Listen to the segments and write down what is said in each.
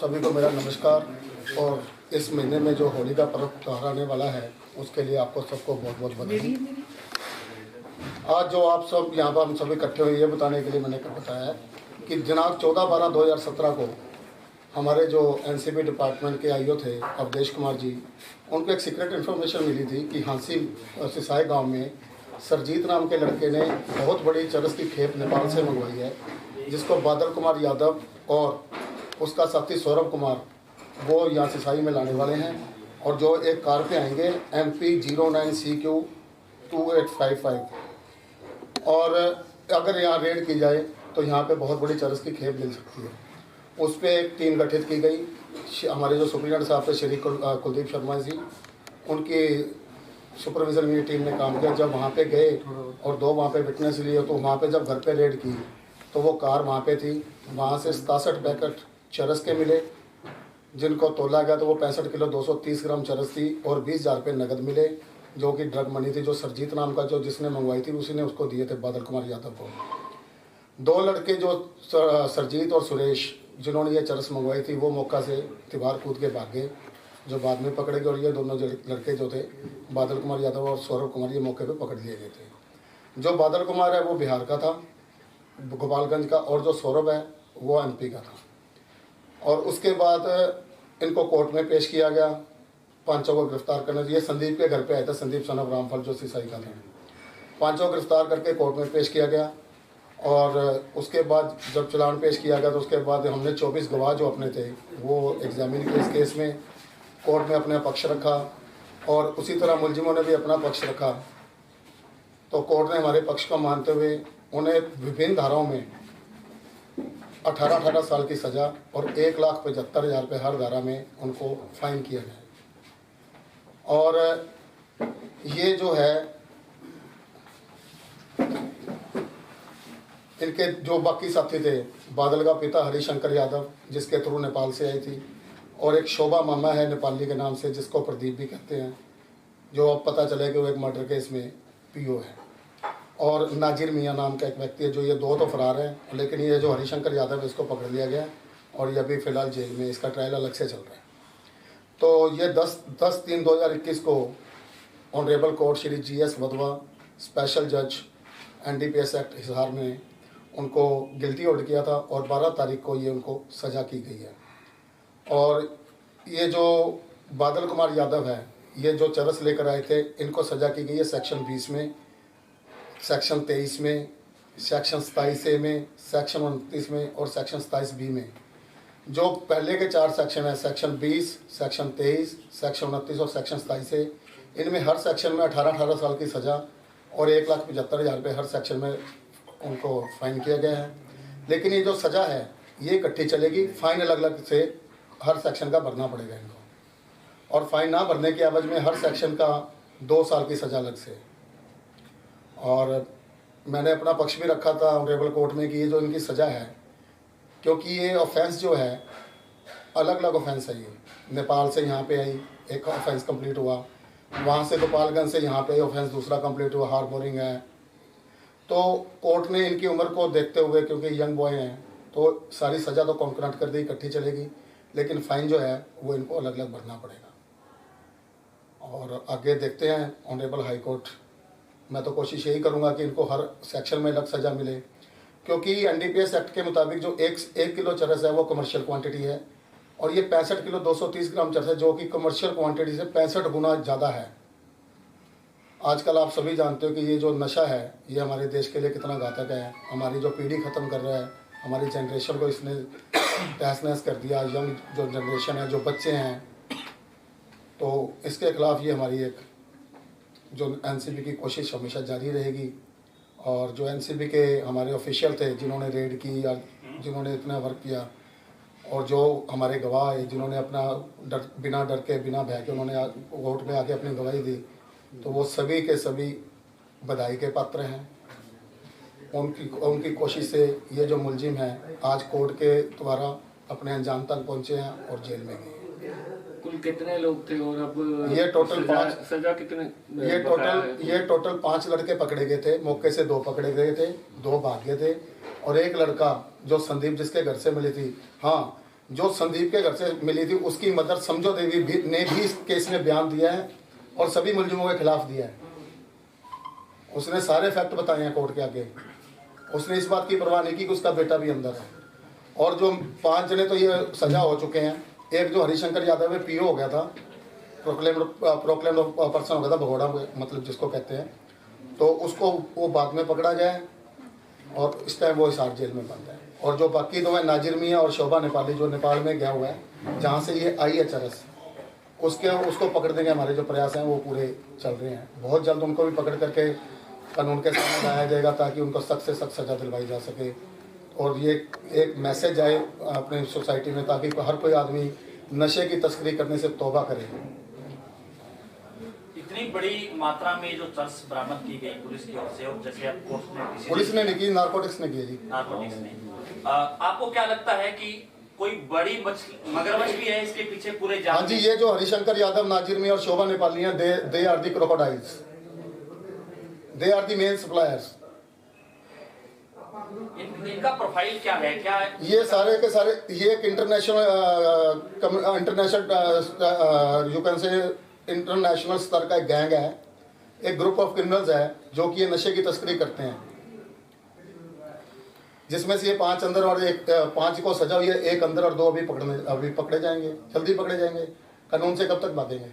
सभी को मेरा नमस्कार। और इस महीने में जो होली का पर्व त्योहार आने वाला है उसके लिए आपको सबको बहुत बहुत बधाई। आज जो आप सब यहाँ पर हम सभी इकट्ठे हुए ये बताने के लिए मैंने बताया कि दिनांक 14/12/2017 को हमारे जो एनसीबी डिपार्टमेंट के आईओ थे अवधेश कुमार जी, उनको एक सीक्रेट इन्फॉर्मेशन मिली थी कि हांसी सिसाई गांव में सरजीत नाम के लड़के ने बहुत बड़ी चरस की खेप नेपाल से मंगवाई है, जिसको बादल कुमार यादव और उसका साथी सौरभ कुमार वो यहाँ सिसाई में लाने वाले हैं। और जो एक कार पे आएंगे MP 09CQ 2855। और अगर यहाँ रेड की जाए तो यहाँ पे बहुत बड़ी चरस की खेप मिल सकती है। उस पर एक टीम गठित की गई। हमारे जो सुप्रीडेंट साहब थे श्री कुलदीप शर्मा जी, उनकी सुपरविजन में टीम ने काम किया। जब वहाँ पे गए और 2 वहाँ पे विटनेस लिए, तो वहाँ पे जब घर पे रेड की तो वो कार वहाँ पे थी। वहाँ से 67 पैकेट चरस के मिले, जिनको तोला गया तो वो 65 किलो 230 ग्राम चरस थी और 20,000 रुपये नगद मिले, जो कि ड्रग मनी थी। जो सरजीत नाम का जो जिसने मंगवाई थी उसी ने उसको दिए थे बादल कुमार यादव को। 2 लड़के जो सरजीत और सुरेश जिन्होंने ये चरस मंगवाई थी वो मौका से तिवार कूद के भाग गए, जो बाद में पकड़े गए। और ये दोनों लड़के जो थे बादल कुमार यादव और सौरभ कुमार, ये मौके पे पकड़ लिए गए थे। जो बादल कुमार है वो बिहार का था, गोपालगंज का, और जो सौरभ है वो MP का था। और उसके बाद इनको कोर्ट में पेश किया गया। 5 को गिरफ्तार करने, ये संदीप के घर पे आया था, संदीप सन ऑफ रामफल जो सिसाई का था। 5 को गिरफ्तार करके कोर्ट में पेश किया गया। और उसके बाद जब चलान पेश किया गया तो उसके बाद हमने 24 गवाह जो अपने थे वो एग्जामिन किए इस केस में। कोर्ट में अपना पक्ष रखा और उसी तरह मुलजिमों ने भी अपना पक्ष रखा। तो कोर्ट ने हमारे पक्ष को मानते हुए उन्हें विभिन्न धाराओं में 18 साल की सज़ा और 1,75,000 रुपये हर धारा में उनको फाइन किया गया। और ये जो है इनके जो बाकी साथी थे, बादल का पिता हरिशंकर यादव जिसके थ्रू नेपाल से आई थी, और एक शोभा मामा है नेपाली के नाम से जिसको प्रदीप भी कहते हैं, जो अब पता चले कि वो एक मर्डर केस में PO है। और नाजिर मियाँ नाम का एक व्यक्ति है, जो ये 2 तो फरार हैं, लेकिन ये जो हरिशंकर यादव है इसको पकड़ लिया गया और ये अभी फ़िलहाल जेल में, इसका ट्रायल अलग से चल रहा है। तो ये 10/3/2021 को honourable court Shri GS Wadhwa special जज NDPS एक्ट हिसार में उनको गिल्टी ऑर्डर किया था और 12 तारीख को ये उनको सज़ा की गई है। और ये जो बादल कुमार यादव है, ये जो चरस लेकर आए थे, इनको सज़ा की गई है सेक्शन 20 में, सेक्शन 23 में, सेक्शन 27A में, सेक्शन 29 में और सेक्शन 27B में। जो पहले के 4 सेक्शन हैं, सेक्शन 20, सेक्शन 23, सेक्शन 29 और सेक्शन 27A, इनमें हर सेक्शन में 18 साल की सज़ा और 1,75,000 रुपये हर सेक्शन में उनको फाइन किया गया है। लेकिन ये जो सज़ा है ये इकट्ठी चलेगी, फाइन अलग अलग से हर सेक्शन का भरना पड़ेगा इनको। और फाइन ना भरने की एवज में हर सेक्शन का 2 साल की सज़ा अलग से। और मैंने अपना पक्ष भी रखा था ऑनरेबल कोर्ट में कि ये जो इनकी सज़ा है, क्योंकि ये ऑफेंस जो है अलग अलग ऑफेंस है। ये नेपाल से यहाँ पे आई, एक ऑफेंस कंप्लीट हुआ, वहाँ से गोपालगंज से यहाँ पे ऑफेंस दूसरा कंप्लीट हुआ, हार्बोरिंग है। तो कोर्ट ने इनकी उम्र को देखते हुए, क्योंकि यंग बॉय हैं, तो सारी सज़ा तो कॉन्करेंट कर दी, इकट्ठी चलेगी, लेकिन फ़ाइन जो है वो इनको अलग अलग भरना पड़ेगा। और आगे देखते हैं ऑनरेबल हाई कोर्ट। मैं तो कोशिश यही करूंगा कि इनको हर सेक्शन में अलग सज़ा मिले, क्योंकि NDPS एक्ट के मुताबिक जो 1 किलो चरस है वो कमर्शियल क्वांटिटी है और ये 65 किलो 230 ग्राम चरस है, जो कि कमर्शियल क्वांटिटी से 65 गुना ज़्यादा है। आजकल आप सभी जानते हो कि ये जो नशा है ये हमारे देश के लिए कितना घातक है। हमारी जो पीढ़ी ख़त्म कर रहा है, हमारी जनरेशन को इसने तहस नहस कर दिया। यंग जो जनरेशन है, जो बच्चे हैं, तो इसके ख़िलाफ़ ये हमारी एक जो NCB की कोशिश हमेशा जारी रहेगी। और जो NCB के हमारे ऑफिशियल थे जिन्होंने रेड की या जिन्होंने इतना वर्क किया, और जो हमारे गवाह है जिन्होंने अपना बिना डर के बिना भय के उन्होंने कोर्ट में आके अपनी गवाही दी, तो वो सभी के सभी बधाई के पात्र हैं। उनकी कोशिश से ये जो मुलजिम हैं आज कोर्ट के द्वारा अपने अंजाम तक पहुँचे हैं और जेल में गए। कुल कितने लोग थे और अब ये टोटल सजा कितने? ये टोटल 5 लड़के पकड़े गए थे। मौके से 2 पकड़े गए थे, 2 भाग गए थे और एक लड़का जो संदीप जिसके घर से मिली थी, हाँ जो संदीप के घर से मिली थी उसकी मदर समझो देवी ने भी इस केस में बयान दिया है और सभी मुलजिमों के खिलाफ दिया है। उसने सारे फैक्ट बताए हैं कोर्ट के आगे। उसने इस बात की परवाह नहीं की कि उसका बेटा भी अंदर है। और जो 5 जने तो ये सजा हो चुके हैं। एक जो हरिशंकर यादव है पीओ हो गया था, प्रोक्लेम्ड पर्सन हो गया था, भगोड़ा मतलब जिसको कहते हैं, तो उसको वो बाद में पकड़ा गया है और इस टाइम वो हिसार जेल में बंद है। और जो बाकी दो है नाजिर मियाँ और शोभा नेपाली जो नेपाल में गया हुआ है जहाँ से ये आई है चरस, उसको पकड़ देंगे। हमारे जो प्रयास हैं वो पूरे चल रहे हैं। बहुत जल्द उनको भी पकड़ करके कानून के सामने लाया जाएगा ताकि उनको सख्त से सख्त सज़ा दिलवाई जा सके। और ये एक मैसेज आए अपने सोसाइटी में ताकि हर कोई आदमी नशे की तस्करी करने से तौबा करे। इतनी बड़ी मात्रा में जो चरस बरामद की गई पुलिस की ओर से, और जैसे पुलिस ने नहीं की, नारकोटिक्स ने की जी। नारकोटिक्स ने, आपको क्या लगता है कि कोई बड़ी मगरमच्छ भी है इसके पीछे पूरे जाल? हाँ जी, ये जो हरिशंकर यादव, नाजिर मियाँ और शोभा नेपाली हैं, they are the crocodiles, they are the main suppliers. इनका प्रोफाइल क्या है? क्या ये सारे के सारे ये एक international you can say international स्तर का एक गैंग है, एक ग्रुप ऑफ क्रिमिनल्स है जो कि ये नशे की तस्करी करते हैं, जिसमें से ये 5 अंदर और 5 को सजा हुई है, 1 अंदर और 2 अभी पकड़े जाएंगे, जल्दी पकड़े जाएंगे। कानून से कब तक भागेंगे?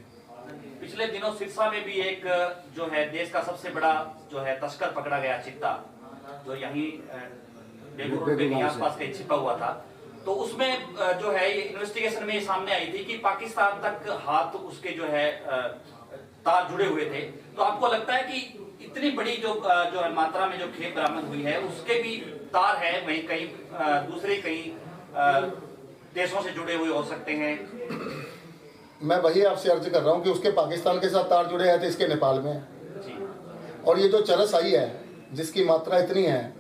पिछले दिनों सिरसा में भी एक जो है देश का सबसे बड़ा जो है तस्कर पकड़ा गया, चित्ता, जो यहीं बेगू रोड के आसपास कहीं छिपा हुआ था। तो उसमें जो है इन्वेस्टिगेशन में सामने आई थी कि पाकिस्तान तक हाथ उसके जो है तार जुड़े हुए थे। तो आपको लगता है कि इतनी बड़ी जो है मात्रा में जो खेप बरामद हुई है उसके भी तार है वहीं कहीं दूसरे कहीं देशों से जुड़े हुए हो सकते हैं? मैं वही आपसे अर्ज कर रहा हूँ कि उसके पाकिस्तान के साथ तार जुड़े हैं तो इसके नेपाल में है। और ये जो चरस आई है जिसकी मात्रा इतनी है,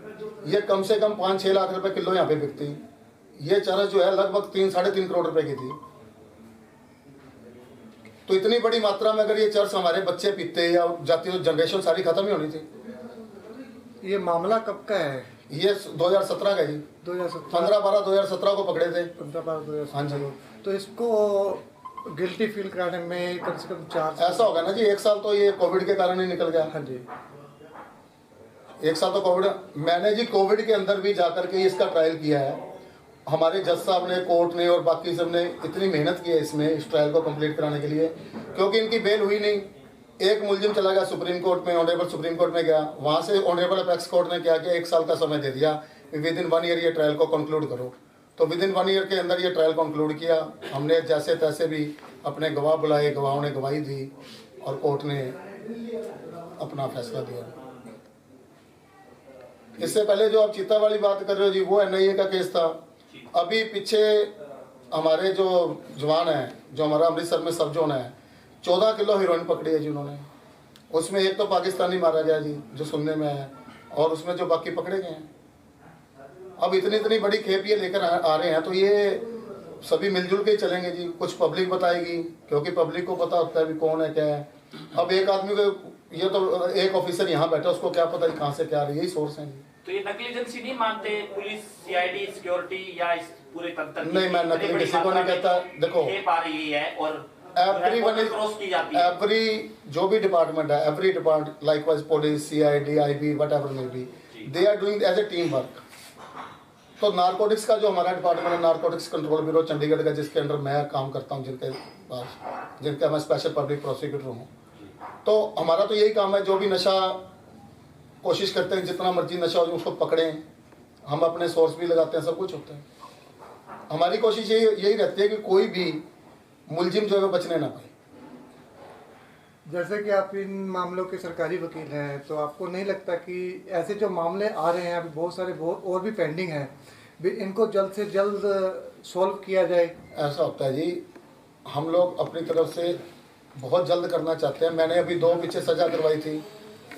ये कम से कम 5-6 लाख रुपए किलो यहाँ पे बिकती। ये चरस जो है लगभग 3-3.5 करोड़ रुपए की थी। तो इतनी बड़ी मात्रा में अगर ये चरस हमारे बच्चे पीते या जाती तो जनरेशन सारी खत्म ही होनी थी। ये मामला कब का है? ये 2017 का जी, 15/12/2017 को पकड़े थे। 15/12/2017। हाँ जी। तो इसको गिल्टी फील कराने में कम से कम 4 ऐसा होगा ना जी, 1 साल तो ये कोविड के कारण ही निकल गया। हाँ जी, 1 साल तो कोविड, मैंने जी कोविड के अंदर भी जाकर के इसका ट्रायल किया है। हमारे जज साहब ने, कोर्ट ने और बाकी सब ने इतनी मेहनत की है इसमें, इस ट्रायल को कंप्लीट कराने के लिए, क्योंकि इनकी बेल हुई नहीं। एक मुलजिम चला गया सुप्रीम कोर्ट में, ऑनरेबल सुप्रीम कोर्ट में गया, वहाँ से ऑनरेबल अपेक्स कोर्ट ने क्या किया, 1 साल का समय दे दिया, विदिन 1 ईयर ये ट्रायल को कंक्लूड करो। तो विदिन 1 ईयर के अंदर ये ट्रायल कंक्लूड किया। हमने जैसे तैसे भी अपने गवाह बुलाए, गवाहों ने गवाही दी और कोर्ट ने अपना फैसला दिया। इससे पहले जो आप चित्ता वाली बात कर रहे हो जी, वो NIA का केस था। अभी पीछे हमारे जो जवान हैं, जो हमारा अमृतसर में सब जोन है, 14 किलो हीरोइन पकड़ी है जी उन्होंने। उसमें एक तो पाकिस्तानी मारा गया जी, जो सुनने में है, और उसमें जो बाकी पकड़े गए हैं। अब इतनी बड़ी खेप ये लेकर आ रहे हैं, तो ये सभी मिलजुल के ही चलेंगे जी। कुछ पब्लिक बताएगी, क्योंकि पब्लिक को पता होता है भी कौन है क्या है। अब एक आदमी को, ये तो एक ऑफिसर यहाँ बैठा, उसको क्या पता कहाँ से क्या आ रही है, यही सोर्स है जी। तो ये नेग्लिजेंसी नहीं मानते पुलिस, CID, सिक्योरिटी या इस पूरे तंत्र? नहीं, मैं नकली किसी को नहीं कहता। देखो, खेप आ रही है और क्रॉस की जाती है। एवरी जो भी डिपार्टमेंट है, every department likewise police, CID, IB, whatever may be, they are doing as a team work. तो नारकोटिक्स का जो हमारा डिपार्टमेंट है, नारकोटिक्स कंट्रोल ब्यूरो चंडीगढ़ का, जिसके अंडर मैं काम करता हूँ, जिनका मैं स्पेशल पब्लिक प्रोसिक्यूटर हूँ, तो हमारा तो यही काम है, जो भी नशा कोशिश करते हैं जितना मर्जी नशा हो उसको पकड़ें। हम अपने सोर्स भी लगाते हैं, सब कुछ होता है। हमारी कोशिश यही रहती है कि कोई भी मुलजिम जो है बचने ना पाए। जैसे कि आप इन मामलों के सरकारी वकील हैं, तो आपको नहीं लगता कि ऐसे जो मामले आ रहे हैं, अभी बहुत सारे और भी पेंडिंग हैं, भी इनको जल्द से जल्द सॉल्व किया जाए? ऐसा होता है जी, हम लोग अपनी तरफ से बहुत जल्द करना चाहते हैं। मैंने अभी 2 पीछे सजा करवाई थी,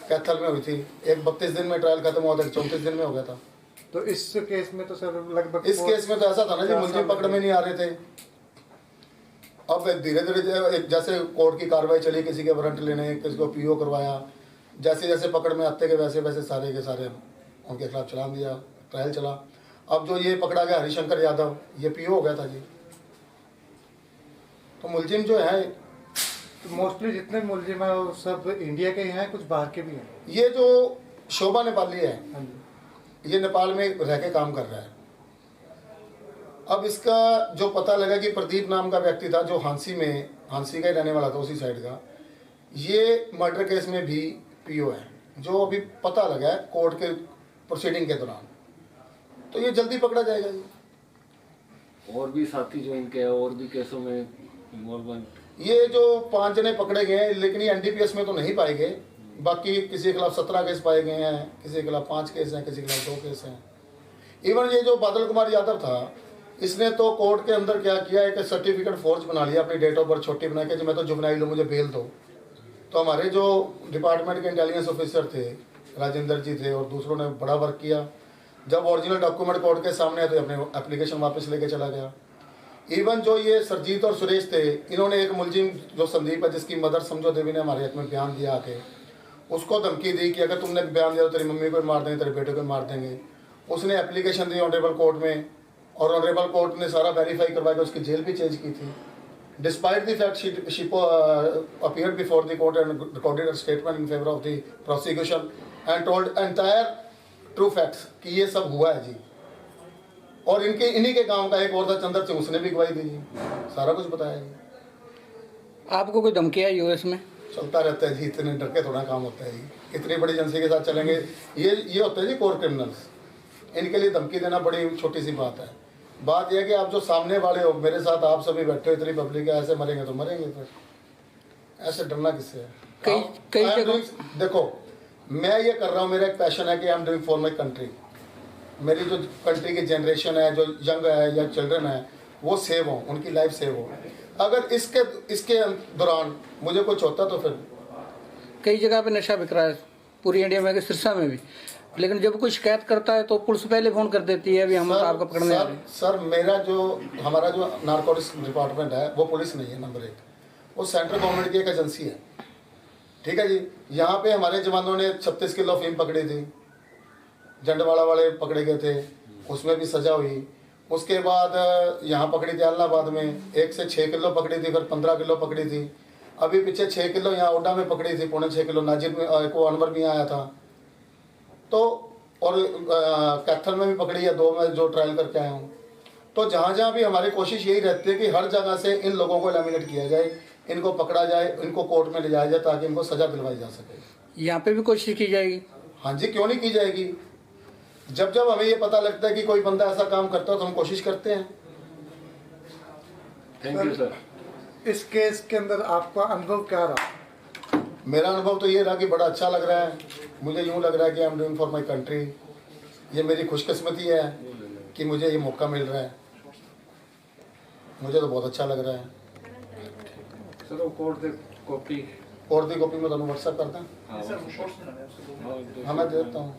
कैथल में हुई थी। एक 32 दिन में ट्रायल खत्म हुआ था, 34 दिन में हो गया था। तो इस केस में तो सर लगभग, इस केस में तो ऐसा था ना जी, मुलजिम पकड़ में नहीं आ रहे थे। अब धीरे धीरे जैसे कोर्ट की कार्रवाई चली, किसी के वारंट लेने, किसी को PO करवाया, जैसे जैसे पकड़ में आते गए वैसे वैसे सारे के सारे उनके खिलाफ चलान दिया, ट्रायल चला। अब जो ये पकड़ा गया हरिशंकर यादव, ये पीओ हो गया था जी। तो मुलजिम जो है, तो मोस्टली जितने मुलजिम हैं वो सब इंडिया के ही हैं, कुछ बाहर के भी हैं। ये जो शोभा नेपाली है, हाँ जी। ये नेपाल में रह के काम कर रहा है। अब इसका जो पता लगा कि प्रदीप नाम का व्यक्ति था जो हांसी का ही रहने वाला था, उसी साइड का, ये मर्डर केस में भी पीओ है, जो अभी पता लगा है कोर्ट के प्रोसीडिंग के दौरान। तो ये जल्दी पकड़ा जाएगा जी। और भी साथी जो इनके हैं और भी केसों में इन्वॉल्वमेंट? ये जो 5 जने पकड़े गए हैं, लेकिन ये एनडीपीएस में तो नहीं पाए गए। बाकी किसी के खिलाफ 17 केस पाए गए हैं, किसी के खिलाफ 5 केस हैं, किसी के खिलाफ 2 केस हैं। इवन ये जो बादल कुमार यादव था, इसने तो कोर्ट के अंदर क्या किया, एक सर्टिफिकेट फोर्ज बना लिया, अपनी डेट ऑफ बर्थ छोटी बना के, जो मैं तो जुवेनाइल हूँ, मुझे बेल दो। तो हमारे जो डिपार्टमेंट के इंटेलिजेंस ऑफिसर थे, राजेंद्र जी थे, और दूसरों ने बड़ा वर्क किया। जब ओरिजिनल डॉक्यूमेंट कोर्ट के सामने आए तो अपने एप्लीकेशन वापस लेके चला गया। इवन जो ये सरजीत और सुरेश थे, इन्होंने एक मुलजिम जो संदीप है, जिसकी मदर समझो देवी ने हमारे हक में बयान दिया आके, उसको धमकी दी कि अगर तुमने बयान दिया तो तेरी मम्मी को मार देंगे, तेरे बेटे को मार देंगे। उसने एप्लीकेशन दी ऑनरेबल कोर्ट में, और ऑनरेबल कोर्ट ने सारा वेरीफाई करवा के उसकी जेल भी चेंज की थी। Despite the fact she appeared before the court and recorded statement in favour of the prosecution and told entire true facts कि ये सब हुआ है जी। और इन्हीं के गांव का एक और था चंद्र सिंह, उसने भी गवाही दी जी, सारा कुछ बताया जी। आपको कोई धमकी आई यूएस में? चलता रहता है जी, इतने डर के थोड़ा काम होता है जी। इतनी बड़ी एजेंसी के साथ चलेंगे, ये होते हैं जी कोर क्रिमिनल्स, इनके लिए धमकी देना बड़ी छोटी सी बात है। बात यह है कि आप जो सामने वाले हो, मेरे साथ आप सभी बैठे हो, इतनी पब्लिक है, ऐसे मरेंगे तो मरेंगे, फिर ऐसे डरना किससे है? कई जगह देखो, मैं ये कर रहा हूँ, मेरा एक पैशन है कि I am doing for my country. मेरी जो कंट्री की जनरेशन है, जो यंग है या चिल्ड्रन है, वो सेव हो, उनकी लाइफ सेव हो। अगर इसके दौरान मुझे कुछ होता तो फिर कई जगह पे नशा बिक रहा है, पूरी इंडिया में, सिरसा में भी। लेकिन जब कोई शिकायत करता है तो पुलिस पहले फोन कर देती है, अभी हम आपको पकड़ने आ रहे हैं। सर हमारा जो नारकोटिक्स डिपार्टमेंट है, वो पुलिस नहीं है, नंबर 1, वो सेंट्रल गवर्नमेंट की एक एजेंसी है, ठीक है जी। यहाँ पे हमारे जवानों ने 36 किलो अफीम पकड़ी थी, जंडवाड़ा वाले पकड़े गए थे, उसमें भी सजा हुई। उसके बाद यहाँ पकड़ी थी एलनाबाद में, 1 से 6 किलो पकड़ी थी, फिर 15 किलो पकड़ी थी। अभी पीछे 6 किलो यहाँ ओडा में पकड़ी थी, 6.25 किलो नाजिर में, को अनवर भी आया था। तो और कैथल में भी पकड़ी है, 2 में जो ट्रायल करके आया हूँ। तो जहाँ जहाँ भी हमारी कोशिश यही रहती है कि हर जगह से इन लोगों को एलिमिनेट किया जाए, इनको पकड़ा जाए, इनको कोर्ट में ले जाया जाए, ताकि इनको सजा दिलवाई जा सके। यहाँ पे भी कोशिश की जाएगी? हाँ जी, क्यों नहीं की जाएगी। जब जब हमें ये पता लगता है कि कोई बंदा ऐसा काम करता है तो हम कोशिश करते हैं। Thank you sir. इस केस के अंदर आपका अनुभव क्या रहा? मेरा अनुभव तो ये रहा कि बड़ा अच्छा लग रहा है। मुझे यूँ लग रहा है कि I am doing for my country. ये मेरी खुशकिस्मती है कि मुझे ये मौका मिल रहा है। मुझे तो बहुत अच्छा लग रहा है। सर वो कोर्ट दी कॉपी और दी कॉपी में ਤੁਹਾਨੂੰ व्हाट्सएप करता हूँ। हाँ मैं देता हूँ।